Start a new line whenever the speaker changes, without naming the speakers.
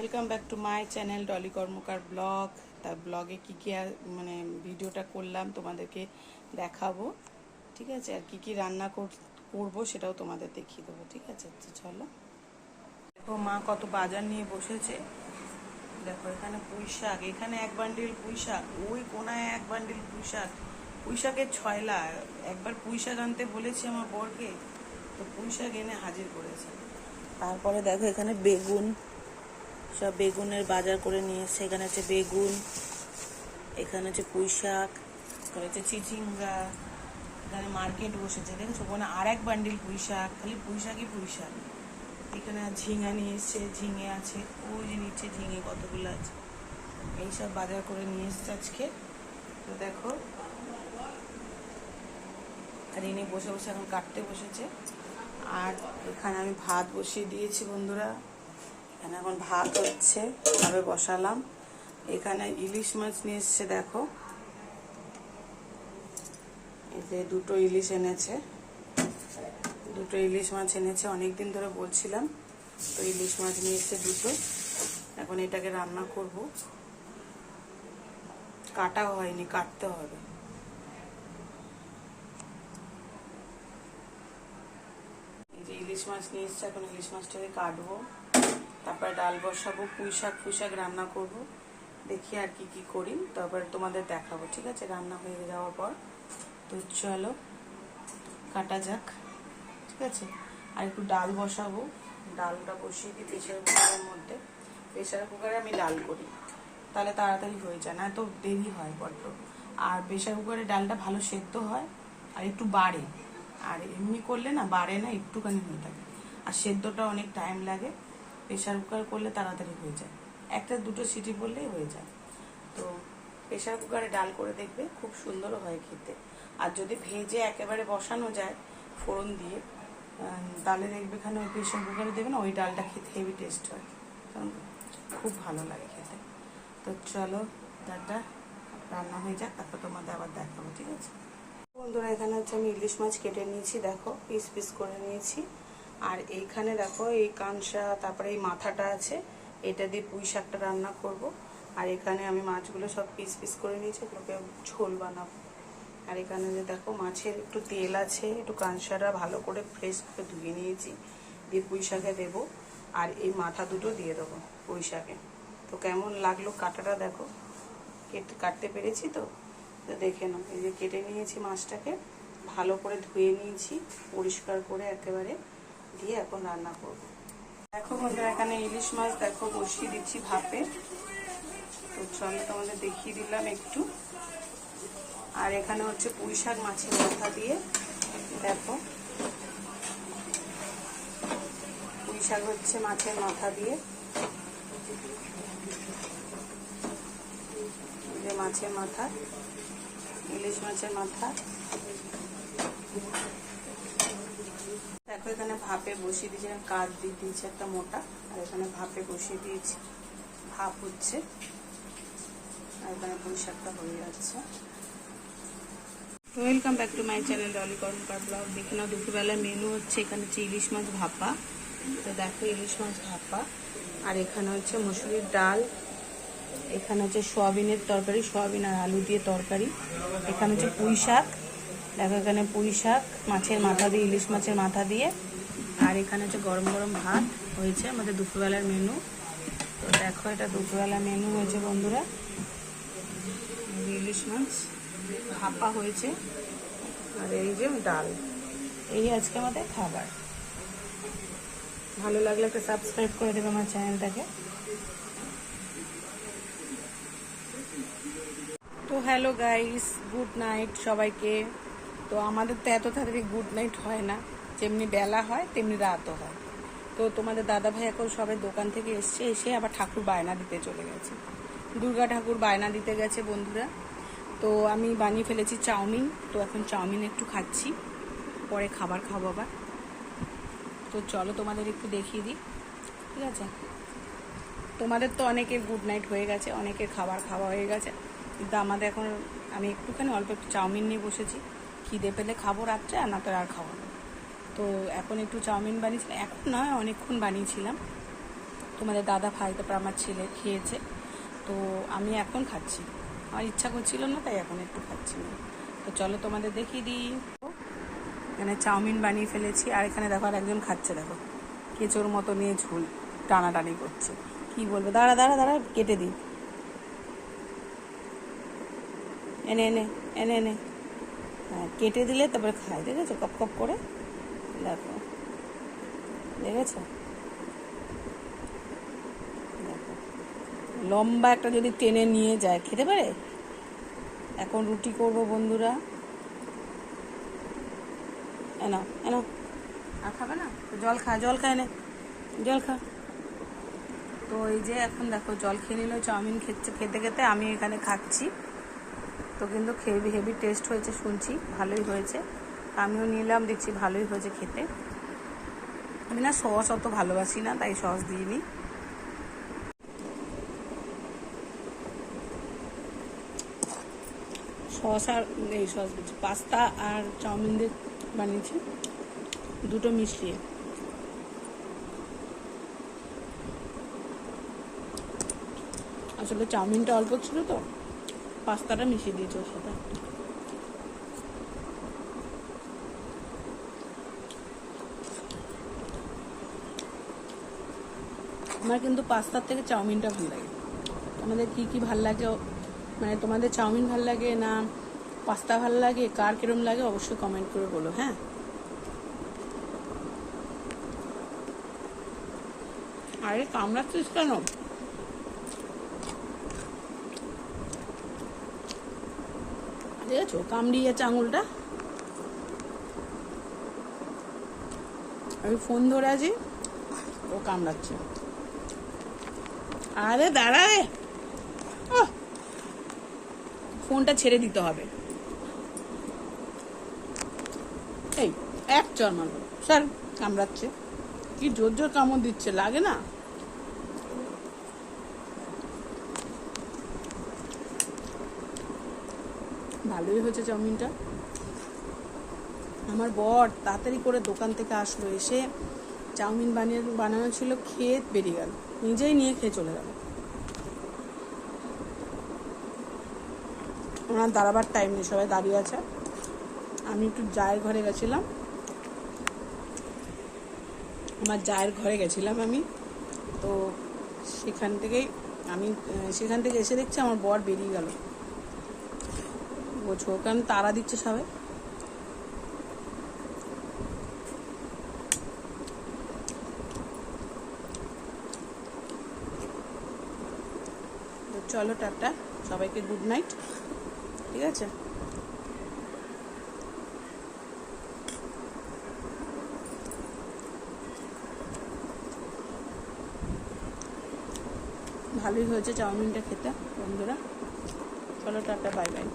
Welcome back to my channel Dolly Karmakar blog. তার ব্লগে কী কী মানে ভিডিওটা করলাম তোমাদেরকে দেখাবো, ঠিক আছে। আর কী কী রান্না করবো সেটাও তোমাদের দেখিয়ে দেবো, ঠিক আছে। তো চলো, দেখো মা কত বাজার নিয়ে বসেছে। দেখো এখানে পুঁই শাক, এখানে এক বান্ডিল পুঁই শাক, ওই কোনায় এক বান্ডিল পুঁই শাক, পুঁই শাকের ছয়লা। একবার পুঁই শাক আনতে বলেছি আমার বরকে, তো পুঁই শাক এনে হাজির করেছে। তারপরে দেখো এখানে বেগুন, সব বেগুনের বাজার করে নিয়ে এসছে। এখানে হচ্ছে বেগুন, এখানে হচ্ছে পুঁই শাক, এখানে হচ্ছে চিচিঙ্গা। এখানে মার্কেট বসেছে, দেখেছো ওখানে আর এক বান্ডিল পুঁই শাক, খালি পুঁই শাকই পুঁই শাক। এখানে ঝিঙা নিয়ে এসছে, ঝিঙে আছে, ওই যে নিচে ঝিঙে কতগুলো আছে। এইসব বাজার করে নিয়ে এসছে আজকে। তো দেখো, আর ইনি বসে বসে এখন কাটতে বসেছে। আর এখানে আমি ভাত বসিয়ে দিয়েছি বন্ধুরা। এখানে এখন ভাত হচ্ছে, ভাবে বসালাম। এখানে ইলিশ মাছ নিয়ে এসছে, দেখো এই যে দুটো ইলিশ এনেছে, দুটো ইলিশ মাছ এনেছে। অনেকদিন ধরে বলছিলাম, তো ইলিশ মাছ নিয়ে এসছে দুটো। এখন এটাকে রান্না করব, কাটা হয়নি, কাটতে হবে। এই যে ইলিশ মাছ নিয়ে এসছে, এখন ইলিশ মাছটাকে কাটবো, তারপরে ডাল বসাবো, পুঁই শাক রান্না করব। দেখি আর কি কি করি, তারপর তোমাদের দেখাবো, ঠিক আছে, রান্না হয়ে যাওয়ার পর। তো চলো কাটা যাক, ঠিক আছে। আর একটু ডাল বসাবো, ডালটা বসিয়ে দিই প্রেশার কুকারের মধ্যে। প্রেশার কুকারে আমি ডাল করি, তাহলে তাড়াতাড়ি হয়ে যায়, না তো দেরি হয় বড্ড। আর প্রেশার কুকারে ডালটা ভালো সেদ্ধ হয় আর একটু বাড়ে। আর এমনি করলে না বাড়ে না, একটুখানি হয়ে থাকে। আর সেদ্ধটা অনেক টাইম লাগে। প্রেশার কুকার করলে তাড়াতাড়ি হয়ে যায়, একটা দুটো সিটি পড়লেই হয়ে যায়। তো প্রেশার কুকারে ডাল করে দেখবে, খুব সুন্দর হয় খেতে। আর যদি ভেজে একেবারে বসানো যায় ফোড়ন দিয়ে, তাহলে দেখবে এখানে ওই প্রেশার কুকারে দেবে না, ওই ডালটা খেতে হেভি টেস্ট হয়, কারণ খুব ভালো লাগে খেতে। তো চলো ডালটা রান্না হয়ে যাক, তারপর তোমাদের আবার দেখাবো, ঠিক আছে বন্ধুরা। এখানে হচ্ছে আমি ইলিশ মাছ কেটে নিয়েছি, দেখো পিস পিস করে নিয়েছি। আর এইখানে দেখো এই কাঁসা, তারপরে এই মাথাটা আছে, এটা দিয়ে পুঁই শাকটা রান্না করব। আর এখানে আমি মাছগুলো সব পিস পিস করে নিয়েছি, ওগুলোকে ঝোল বানাবো। আর এখানে যে দেখো মাছের একটু তেল আছে, একটু কাঁসাটা ভালো করে ফ্রেশ করে ধুয়ে নিয়েছি, দিয়ে পুঁই শাকে দেবো। আর এই মাথা দুটো দিয়ে দেবো পুঁই শাকে। তো কেমন লাগলো কাটাটা দেখো, কাটতে পেরেছি তো, দেখে নাও। এই যে কেটে নিয়েছি মাছটাকে, ভালো করে ধুয়ে নিয়েছি পরিষ্কার করে একেবারে, দিয়ে এখন রান্না করব। দেখো বন্ধুরা, এখানে ইলিশ মাছ দেখো বসিয়ে দিচ্ছি ভাপে। তো চলো তোমাদের দেখিয়ে দিলাম একটু। আর এখানে হচ্ছে পুঁই শাক মাছের মাথা দিয়ে, দেখো পুঁই শাক হচ্ছে মাছের মাথা দিয়ে, যে মাছের মাথা, ইলিশ মাছের মাথা। দেখো এখানে ভাপে বসিয়ে দিয়েছি, কাঠ দিয়ে দিয়েছি একটা মোটা, আর এখানে ভাপে বসিয়ে দিয়েছি, ভাপ হচ্ছে। আর এখানে পুঁই শাকটা হয়ে যাচ্ছে। Welcome back to my channel Dolly Karmakar blog. দেখে নাও দুপুরবেলার মেনু হচ্ছে, এখানে হচ্ছে ইলিশ মাছ ভাপা। তো দেখো ইলিশ মাছ ভাপা, আর এখানে হচ্ছে মসুরির ডাল, এখানে হচ্ছে সোয়াবিনের তরকারি, সোয়াবিন আর আলু দিয়ে তরকারি। এখানে হচ্ছে পুঁই শাক, দেখো এখানে পুঁই শাক মাছের মাথা দিয়ে, ইলিশ মাছের মাথা দিয়ে। আর এখানে হচ্ছে গরম গরম ভাত হয়েছে, আমাদের দুপুরবেলার মেনু। তো দেখো এটা দুপুরবেলার মেনু হয়েছে বন্ধুরা, ইলিশ মাছ ভাপা হয়েছে, আর এই যে ডাল। এই আজকে আমাদের খাবার। ভালো লাগলে একটা সাবস্ক্রাইব করে দেবে আমার চ্যানেলটাকে। তো হ্যালো গাইস, গুড নাইট সবাইকে। তো আমাদের তো এত তাড়াতাড়ি গুড নাইট হয় না, যেমনি বেলা হয় তেমনি রাতও হয়। তো তোমাদের দাদা ভাই এখন সবাই দোকান থেকে এসছে, এসে আবার ঠাকুর বায়না দিতে চলে গেছে, দুর্গা ঠাকুর বায়না দিতে গেছে বন্ধুরা। তো আমি বানিয়ে ফেলেছি চাউমিন, তো এখন চাউমিন একটু খাচ্ছি, পরে খাবার খাবো আবার। তো চলো তোমাদের একটু দেখিয়ে দিই, ঠিক আছে। তোমাদের তো অনেকের গুড নাইট হয়ে গেছে, অনেকের খাবার খাওয়া হয়ে গেছে, কিন্তু আমাদের এখন, আমি একটুখানি অল্প একটু চাউমিন নিয়ে বসেছি। খিদে পেলে খাবো রাত্রে, আর না তো আর খাবো না। তো এখন একটু চাউমিন বানিয়েছিলাম, এখন নয় অনেকক্ষণ বানিয়েছিলাম। তো তোমাদের দাদা ভাই, তারপর আমার ছেলে খেয়েছে। তো আমি এখন খাচ্ছি, আমার ইচ্ছা করছিল না তাই এখন একটু খাচ্ছি না। তো চলো তোমাদের দেখিয়ে দিই। এখানে চাউমিন বানিয়ে ফেলেছি, আর এখানে দেখো আর একজন খাচ্ছে, দেখো কেঁচোর মতো নিয়ে ঝোল টানাটানি করছে। কি বলবো, দাঁড়া দাঁড়া দাঁড়া, কেটে দিই। এনে এনে এনে এনে, হ্যাঁ কেটে দিলে তারপরে খায়, দেখেছো কপ কপ করে, দেখো দেখেছো, দেখো লম্বা একটা যদি টেনে নিয়ে যায় খেতে পারে। এখন রুটি করব বন্ধুরা, এনো এনো, আর খাবে না তো জল খা, জল খা, এনে জল খা। তো এই যে এখন দেখো জল খেয়ে নিল, চাউমিন খেতে খেতে আমি এখানে খাচ্ছি। তো কিন্তু হেভি টেস্ট হয়েছে শুনছি, ভালোই হয়েছে, আমিও নিলাম, দেখছি ভালোই হয়েছে খেতে। আমি না সস অত ভালোবাসি না, তাই সস দিইনি। সস আর এই সস দিচ্ছি, পাস্তা আর চাউমিন দিয়ে বানিয়েছি, দুটো মিশিয়ে। আসলে চাউমিনটা অল্প ছিল তো, পাস্তাটা মিশিয়ে দিয়েছি ওর সাথে। আমার কিন্তু পাস্তার থেকে চাউমিনটা ভালো লাগে। তোমাদের কি কি ভাল লাগে, মানে তোমাদের চাউমিন ভাল লাগে না পাস্তা ভাল লাগে, কার কিরম লাগে অবশ্যই কমেন্ট করে বলো। হ্যাঁ, আরে কামড়াচ্ছিস কেন? দেখেছো কামড়িয়েছে আঙুলটা। আমি ফোন ধরে আছি, ও কামড়াচ্ছে। আরে দাঁড়া রে, ফোনটা ছেড়ে দিতে হবে। এই এক চর মারো, স্যার কামড়াচ্ছে, কি জোর জোর কামড় দিচ্ছে, লাগে না? ভালোই হয়েছে চাউমিনটা। আমার বর তাড়াতাড়ি করে দোকান থেকে আসলো, এসে চাউমিন বানানো ছিল, খেয়ে বেরিয়ে গেল, নিজেই নিয়ে খেয়ে চলে গেল। ওনার দাঁড়াবার টাইম নেই, সবাই দাঁড়িয়ে আছে। আমি একটু জায়ের ঘরে গেছিলাম, আমার জায়ের ঘরে গেছিলাম আমি, তো সেখান থেকে এসে দেখছি আমার বর বেরিয়ে গেল। বোঝো, কারণ তাড়া দিচ্ছে সবাই। চলো টাটা, সবাইকে গুড নাইট, ঠিক আছে? ভালোই হয়েছে চাউমিনটা খেতে বন্ধুরা। চলো টাটা, বাই বাই।